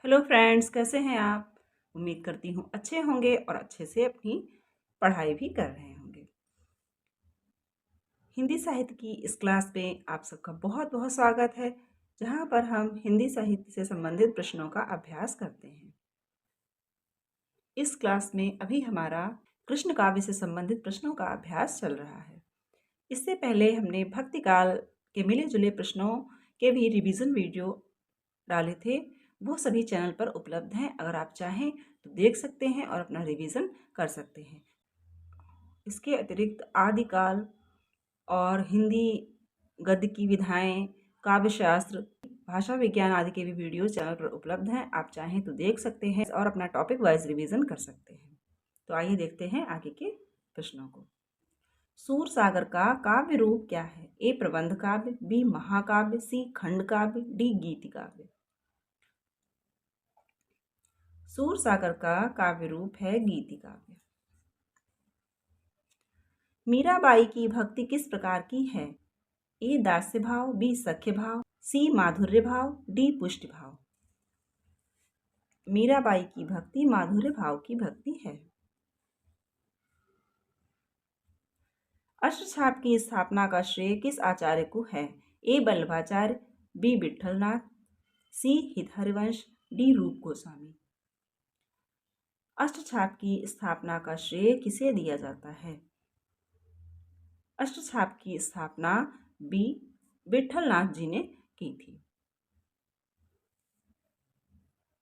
Hello friends, कैसे हैं आप। उम्मीद करती हूँ अच्छे होंगे और अच्छे से अपनी पढ़ाई भी कर रहे होंगे। हिंदी साहित्य की इस क्लास में आप सबका बहुत बहुत स्वागत है, जहाँ पर हम हिंदी साहित्य से संबंधित प्रश्नों का अभ्यास करते हैं। इस क्लास में अभी हमारा कृष्ण काव्य से संबंधित प्रश्नों का अभ्यास चल रहा है। इससे पहले हमने भक्ति काल के मिले जुले प्रश्नों के भी रिवीजन वीडियो डाले थे। वो सभी चैनल पर उपलब्ध हैं, अगर आप चाहें तो देख सकते हैं और अपना रिवीजन कर सकते हैं। इसके अतिरिक्त आदिकाल और हिंदी गद्य की विधाएं, काव्यशास्त्र, भाषा विज्ञान आदि के भी वीडियो चैनल पर उपलब्ध हैं। आप चाहें तो देख सकते हैं और अपना टॉपिक वाइज रिवीजन कर सकते हैं। तो आइए देखते हैं आगे के प्रश्नों को। सूर सागर का काव्य रूप क्या है? ए प्रबंध काव्य, बी महाकाव्य, सी खंड काव्य, डी गीति काव्य। सूर सागर का काव्य रूप है गीति काव्य। मीराबाई की भक्ति किस प्रकार की है? ए दास्य भाव, बी सख्य भाव, सी माधुर्य भाव, डी पुष्टि भाव। मीराबाई की भक्ति माधुर्य भाव की भक्ति है। अष्टछाप की स्थापना का श्रेय किस आचार्य को है? ए वल्लभाचार्य, बी विट्ठलनाथ, सी हितहरिवंश, डी रूप गोस्वामी। अष्टछाप की स्थापना का श्रेय किसे दिया जाता है? अष्टछाप की स्थापना बी विट्ठलनाथ जी ने की थी।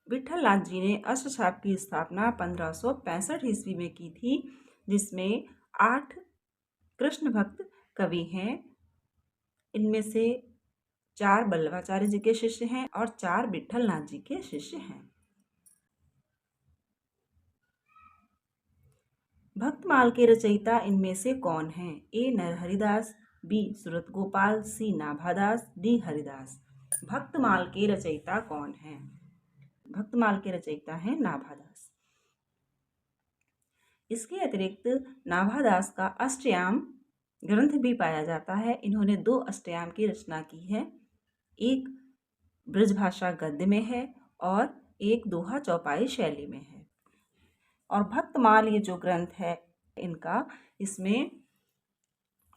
विट्ठलनाथ जी ने अष्टछाप की स्थापना 1565 ईस्वी में की थी, जिसमें 8 कृष्ण भक्त कवि हैं। इनमें से 4 वल्लभाचार्य जी के शिष्य हैं और 4 विट्ठलनाथ जी के शिष्य हैं। भक्तमाल के रचयिता इनमें से कौन हैं? ए नरहरिदास, बी सूरत गोपाल, सी नाभादास, डी हरिदास। भक्तमाल के रचयिता कौन हैं? भक्तमाल के रचयिता हैं नाभादास। इसके अतिरिक्त नाभादास का अष्टयाम ग्रंथ भी पाया जाता है। इन्होंने 2 अष्टयाम की रचना की है, एक ब्रजभाषा गद्य में है और एक दोहा चौपाई शैली में है। और भक्तमाल ये जो ग्रंथ है इनका, इसमें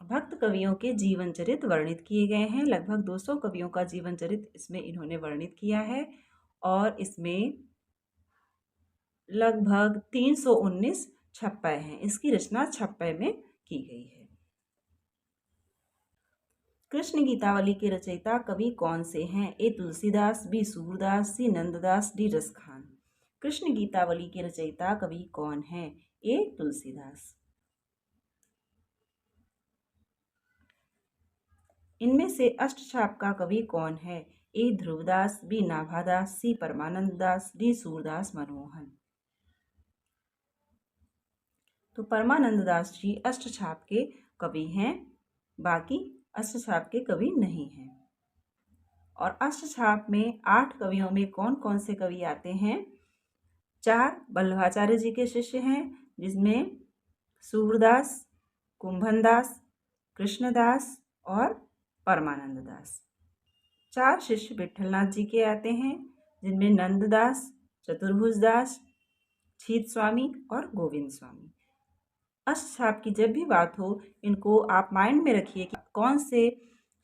भक्त कवियों के जीवन चरित्र वर्णित किए गए हैं। लगभग 200 कवियों का जीवन चरित्र इसमें इन्होंने वर्णित किया है और इसमें लगभग 319 छप्पय हैं। इसकी रचना छप्पय में की गई है। कृष्ण गीतावली के रचयिता कवि कौन से हैं? ए तुलसीदास, बी सूरदास, सी नंददास, डी रसखान। कृष्ण गीतावली के रचयिता कवि कौन हैं? ए तुलसीदास। इनमें से अष्टछाप का कवि कौन है? ए ध्रुवदास, बी नाभादास, सी परमानंद दास, डी सूरदास मनमोहन। तो परमानंद दास जी अष्टछाप के कवि हैं, बाकी अष्टछाप के कवि नहीं हैं। और अष्टछाप में 8 कवियों में कौन कौन से कवि आते हैं? 4 वल्लभाचार्य जी के शिष्य हैं, जिसमें सूरदास, कुंभनदास, कृष्णदास और परमानंद दास। 4 शिष्य विट्ठलनाथ जी के आते हैं, जिनमें नंददास, चतुर्भुजदास, छीत स्वामी और गोविंद स्वामी। अष्टछाप की जब भी बात हो, इनको आप माइंड में रखिए कि कौन से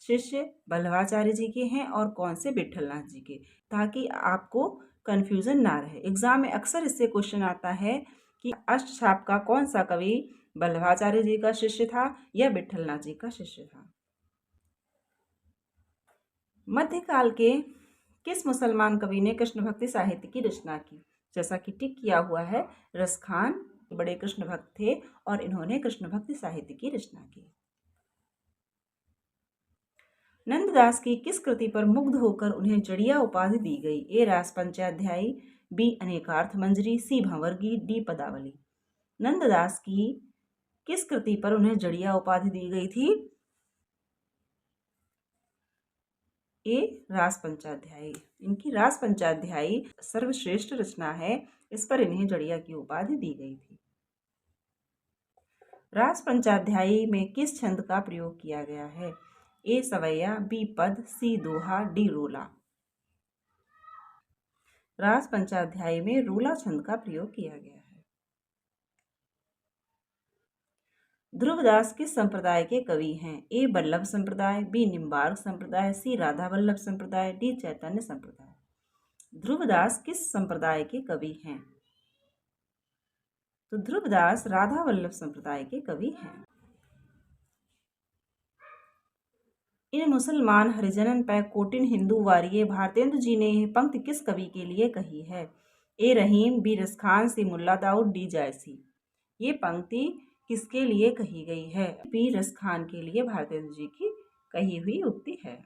शिष्य वल्लभाचार्य जी के हैं और कौन से विट्ठलनाथ जी के, ताकि आपको कन्फ्यूजन ना रहे। एग्जाम में अक्सर इससे क्वेश्चन आता है कि अष्टछाप का कौन सा कवि वल्लभाचार्य जी का शिष्य था या विट्ठलनाथ जी का शिष्य था। मध्यकाल के किस मुसलमान कवि ने कृष्ण भक्ति साहित्य की रचना की? जैसा कि टिक किया हुआ है, रसखान बड़े कृष्ण भक्त थे और इन्होंने कृष्ण भक्ति साहित्य की रचना की। नंददास की किस कृति पर मुग्ध होकर उन्हें जड़िया उपाधि दी गई? ए रास पंचाध्यायी, बी अनेकार्थ मंजरी, सी भंवरगी, डी पदावली। नंददास की किस कृति पर उन्हें जड़िया उपाधि दी गई थी? ए रास पंचाध्यायी। इनकी रास पंचाध्यायी सर्वश्रेष्ठ रचना है, इस पर इन्हें जड़िया की उपाधि दी गई थी। रास पंचाध्यायी में किस छंद का प्रयोग किया गया है? ए सवैया, बी पद, सी दोहा, डी रोला। रास पंचाध्यायी में रूला छंद का प्रयोग किया गया है। ध्रुवदास किस संप्रदाय के कवि हैं? ए वल्लभ संप्रदाय, बी निम्बार्क संप्रदाय, सी राधा वल्लभ संप्रदाय, डी चैतन्य संप्रदाय। ध्रुवदास किस संप्रदाय के कवि हैं? तो ध्रुवदास राधा वल्लभ संप्रदाय के कवि हैं। इन मुसलमान हरिजनन पै कोटिन हिंदू वारिये भारतेंदु जी ने यह पंक्ति किस कवि के लिए कही है? ए रहीम, बी रसखान, सी मुल्ला दाऊद, डी जायसी। ये पंक्ति किसके लिए कही गई है? बी रसखान के लिए भारतेंदु जी की कही हुई उक्ति है।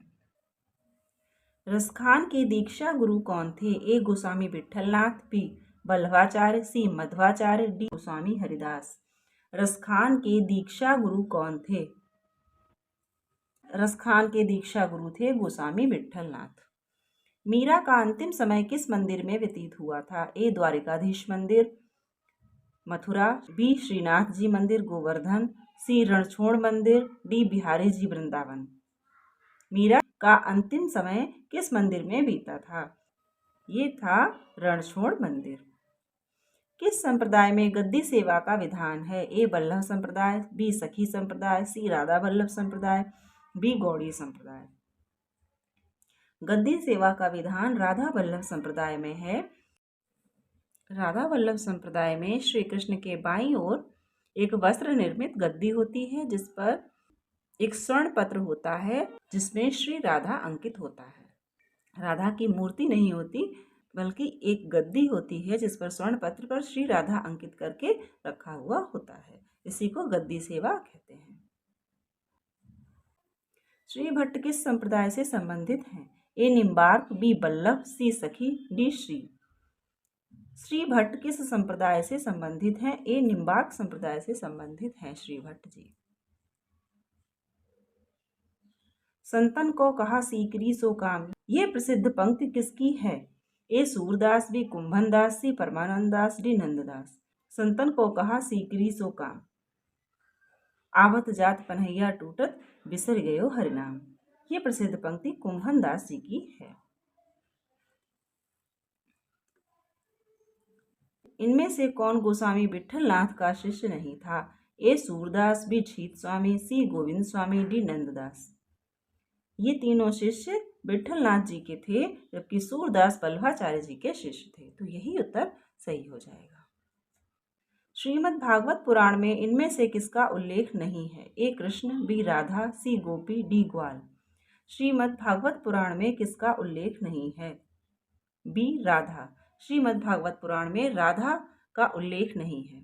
रसखान के दीक्षा गुरु कौन थे? ए गोस्वामी विठलनाथ, बी बल्लभाचार्य, सी मध्वाचार्य, डी गोस्वामी हरिदास। रसखान के दीक्षा गुरु कौन थे? रसखान के दीक्षा गुरु थे गोस्वामी विठलनाथ। मीरा का अंतिम समय किस मंदिर में व्यतीत हुआ था? ए द्वारिकाधीश मंदिर मथुरा, बी श्रीनाथ जी मंदिर गोवर्धन, सी रणछोड़ मंदिर, डी बिहारी जी वृंदावन। मीरा का अंतिम समय किस मंदिर में बीता था? ये था रणछोड़ मंदिर। किस संप्रदाय में गद्दी सेवा का विधान है? ए वल्लभ संप्रदाय, बी सखी संप्रदाय, सी राधा वल्लभ संप्रदाय, बी गौड़ी संप्रदाय। गद्दी सेवा का विधान राधा वल्लभ संप्रदाय में है। राधा वल्लभ संप्रदाय में श्री कृष्ण के बाईं ओर एक वस्त्र निर्मित गद्दी होती है, जिस पर एक स्वर्ण पत्र होता है जिसमें श्री राधा अंकित होता है। राधा की मूर्ति नहीं होती, बल्कि एक गद्दी होती है जिस पर स्वर्ण पत्र पर श्री राधा अंकित करके रखा हुआ होता है। इसी को गद्दी सेवा कहते हैं। श्री भट्ट किस संप्रदाय से संबंधित हैं? ए निम्बार्क, बी वल्लभ, सी सखी, डी श्री। श्री भट्ट किस संप्रदाय से संबंधित हैं? ए निम्बार्क संप्रदाय से संबंधित हैं श्री भट्ट जी। संतन को कहा सीकरी सो काम, ये प्रसिद्ध पंक्ति किसकी है? ए सूरदास, बी कुंभन दास, सी परमानंद दास, डी नंददास। संतन को कहा सीकरी सो काम, आवत जात पन्हैया टूटत, बिसर गयो हरिनाम। ये प्रसिद्ध पंक्ति कुंभन दास जी की है। इनमें से कौन गोस्वामी विठलनाथ का शिष्य नहीं था? ए सूरदास, बी छीत स्वामी, सी गोविंद स्वामी, डी नंददास। ये तीनों शिष्य विठलनाथ जी के थे, जबकि सूरदास वल्लभाचार्य जी के शिष्य थे। तो यही उत्तर सही हो जाएगा। श्रीमद् भागवत पुराण में इनमें से किसका उल्लेख नहीं है? ए कृष्ण, बी राधा, सी गोपी, डी ग्वाल। श्रीमद् भागवत पुराण में किसका उल्लेख नहीं है? बी राधा। श्रीमद् भागवत पुराण में राधा का उल्लेख नहीं है।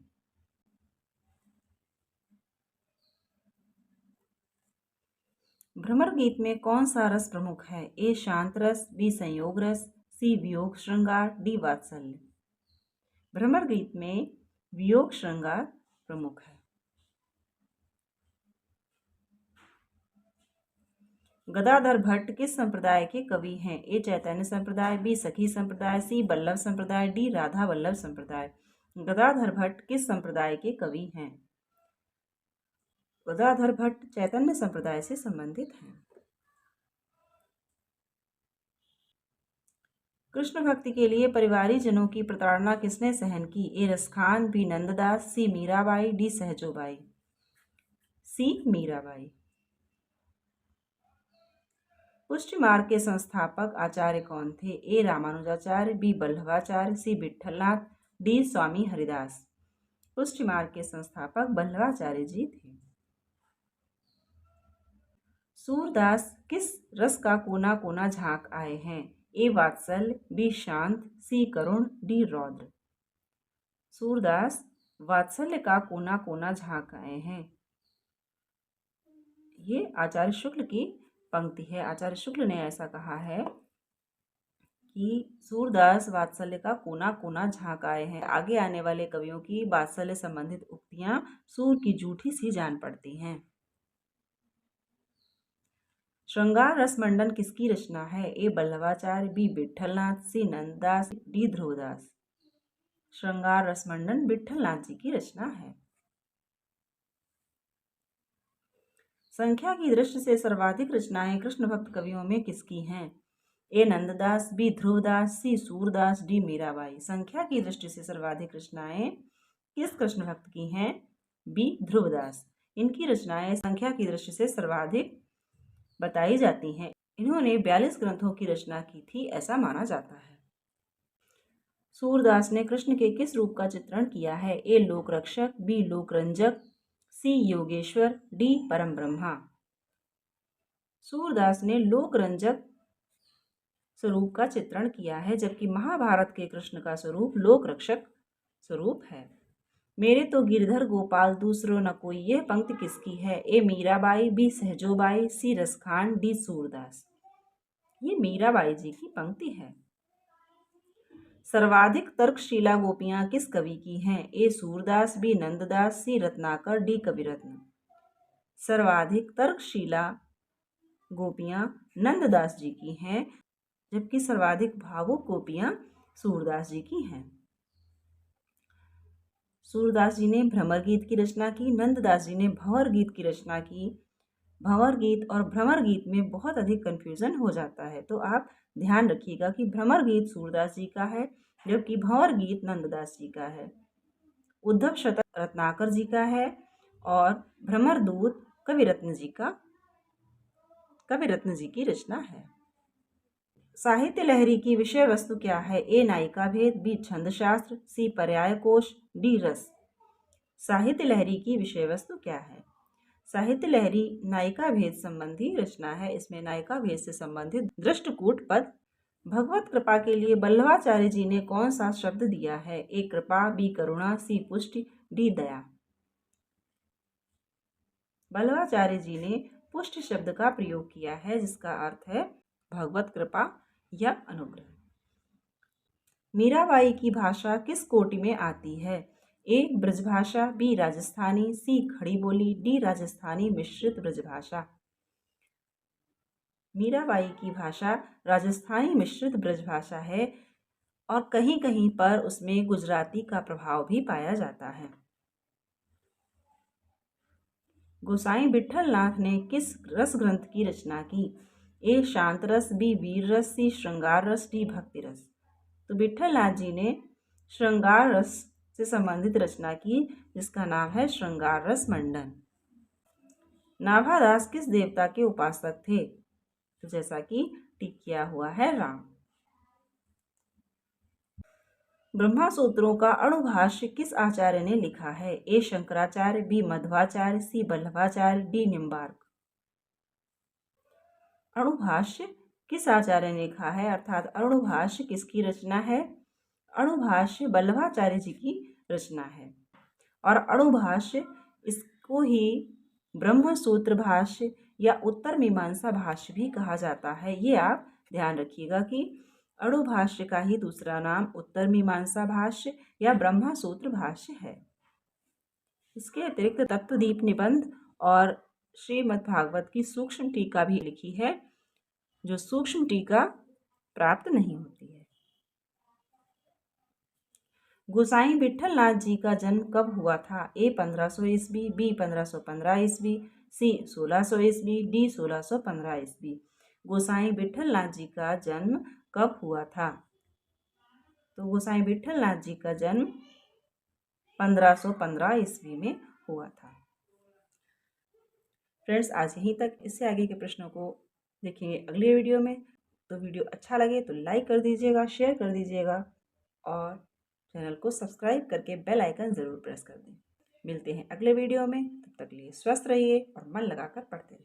भ्रमर गीत में कौन सा रस प्रमुख है? ए शांत रस, बी संयोग रस, सी वियोग श्रृंगार, डी वात्सल्य। भ्रमर गीत में वियोग श्रृंगार प्रमुख है। गदाधर भट्ट किस संप्रदाय के कवि हैं? ए चैतन्य संप्रदाय, बी सखी संप्रदाय, सी वल्लभ संप्रदाय, डी राधा वल्लभ संप्रदाय। गदाधर भट्ट किस संप्रदाय के कवि हैं? गदाधर भट्ट चैतन्य संप्रदाय से संबंधित हैं। कृष्ण भक्ति के लिए परिवारी जनों की प्रताड़ना किसने सहन की? ए रसखान, बी नंददास, सी मीराबाई, डी सहजोबाई। सी मीराबाई। पुष्टि मार्ग के संस्थापक आचार्य कौन थे? ए रामानुजाचार्य, बी वल्लभाचार्य, सी विठलनाथ, डी स्वामी हरिदास। पुष्टि मार्ग के संस्थापक वल्लभाचार्य जी थे। सूरदास किस रस का कोना कोना झांक आए हैं? ए वात्सल्य, बी शांत, सी करुण, डी रौद्र। सूरदास वात्सल्य का कोना कोना झांक आए हैं। ये आचार्य शुक्ल की पंक्ति है। आचार्य शुक्ल ने ऐसा कहा है कि सूरदास वात्सल्य का कोना कोना झांक आए हैं। आगे आने वाले कवियों की वात्सल्य संबंधित उक्तियां सूर की जूठी सी जान पड़ती हैं। श्रृंगार रस मंडन किसकी रचना है? ए वल्लभाचार्य, बी विठलनाथ, सी नंददास, डी ध्रुवदास। श्रृंगार रस मंडन विठलनाथ जी की रचना है। संख्या की दृष्टि से सर्वाधिक रचनाएं कृष्ण भक्त कवियों में किसकी हैं? ए नंददास, बी ध्रुवदास, सी सूरदास, डी मीराबाई। संख्या की दृष्टि से सर्वाधिक रचनाएं किस कृष्ण भक्त की हैं? बी ध्रुवदास। इनकी रचनाएं संख्या की दृष्टि से सर्वाधिक बताई जाती हैं। इन्होंने 42 ग्रंथों की रचना की थी, ऐसा माना जाता है। सूरदास ने कृष्ण के किस रूप का चित्रण किया है? ए लोक रक्षक, बी लोक रंजक, सी योगेश्वर, डी परम ब्रह्मा। सूरदास ने लोक रंजक स्वरूप का चित्रण किया है, जबकि महाभारत के कृष्ण का स्वरूप लोक रक्षक स्वरूप है। मेरे तो गिरधर गोपाल दूसरो न कोई, यह पंक्ति किसकी है? ए मीराबाई, बी सहजोबाई, सी रसखान, डी सूरदास। ये मीराबाई जी की पंक्ति है। सर्वाधिक तर्कशीला गोपियां किस कवि की हैं? ए सूरदास, बी नंददास, सी रत्नाकर, डी कविरत्न। सर्वाधिक तर्कशीला गोपियां नंददास जी की हैं, जबकि सर्वाधिक भावुक गोपियां सूरदास जी की हैं। सूरदास जी ने भ्रमर गीत की रचना की, नंददास जी ने भंवर गीत की रचना की। भंवर गीत और भ्रमर गीत में बहुत अधिक कन्फ्यूजन हो जाता है, तो आप ध्यान रखिएगा कि भ्रमर गीत सूरदास जी का है, जबकि भंवर गीत नंददास जी का है। उद्धव शतक रत्नाकर जी का है और भ्रमर दूत कविरत्न जी की रचना है। साहित्य लहरी की विषय वस्तु क्या है? ए नायिका भेद, बी छंद शास्त्र, सी पर्याय कोश, डी रस। साहित्य लहरी की विषय वस्तु क्या है? साहित्य लहरी नायिका भेद संबंधी रचना है। इसमें नायिका भेद से संबंधित दृष्टकूट पद। भगवत कृपा के लिए बल्लभाचार्य जी ने कौन सा शब्द दिया है? ए कृपा, बी करुणा, सी पुष्टि, डी दया। बल्लभाचार्य जी ने पुष्टि शब्द का प्रयोग किया है, जिसका अर्थ है भगवत कृपा या अनुग्रह। मीराबाई की भाषा किस कोटि में आती है? ए ब्रजभाषा, बी राजस्थानी, सी खड़ी बोली, डी राजस्थानी मिश्रित ब्रजभाषा। मीराबाई की भाषा राजस्थानी मिश्रित ब्रजभाषा है और कहीं कहीं पर उसमें गुजराती का प्रभाव भी पाया जाता है। गोसाई विठल नाथ ने किस रस ग्रंथ की रचना की? ए शांत रस, बी वीर रस, सी श्रृंगार रस, डी भक्ति रस। तो विठल नाथ जी ने श्रृंगार रस से संबंधित रचना की, जिसका नाम है श्रृंगार रस मंडन। नाभादास किस देवता के उपासक थे? तो जैसा कि टिक किया हुआ है राम। ब्रह्मा सूत्रों का अणुभाष्य किस आचार्य ने लिखा है? ए शंकराचार्य, बी मध्वाचार्य, सी बल्लभाचार्य, डी निम्बार्क। अणुभाष्य किस आचार्य ने लिखा है, अर्थात अणुभाष्य किसकी रचना है? अणुभाष्य बल्लभाचार्य जी की रचना है। और अणुभाष्य इसको ही ब्रह्म सूत्र भाष्य या उत्तर मीमांसा भाष्य भी कहा जाता है। ये आप ध्यान रखिएगा कि अणुभाष्य का ही दूसरा नाम उत्तर मीमांसा भाष्य या ब्रह्मा सूत्र भाष्य है। इसके अतिरिक्त तत्वदीप निबंध और श्रीमद्भागवत की सूक्ष्म टीका भी लिखी है, जो सूक्ष्म टीका प्राप्त नहीं होती है। गोसाई विठल नाथ जी का जन्म कब हुआ था? ए 1500 ईस्वी, बी 1515 ईस्वी, सी 1600 ईस्वी, डी 1615 ईस्वी। गोसाई विठल नाथ जी का जन्म कब हुआ था? तो गोसाई विठल नाथ जी का जन्म 1515 ईस्वी में हुआ था। फ्रेंड्स, आज यहीं तक। इससे आगे के प्रश्नों को देखेंगे अगले वीडियो में। तो वीडियो अच्छा लगे तो लाइक कर दीजिएगा, शेयर कर दीजिएगा और चैनल को सब्सक्राइब करके बेल आइकन ज़रूर प्रेस कर दें। मिलते हैं अगले वीडियो में, तब तक के लिए स्वस्थ रहिए और मन लगाकर पढ़ते रहिए।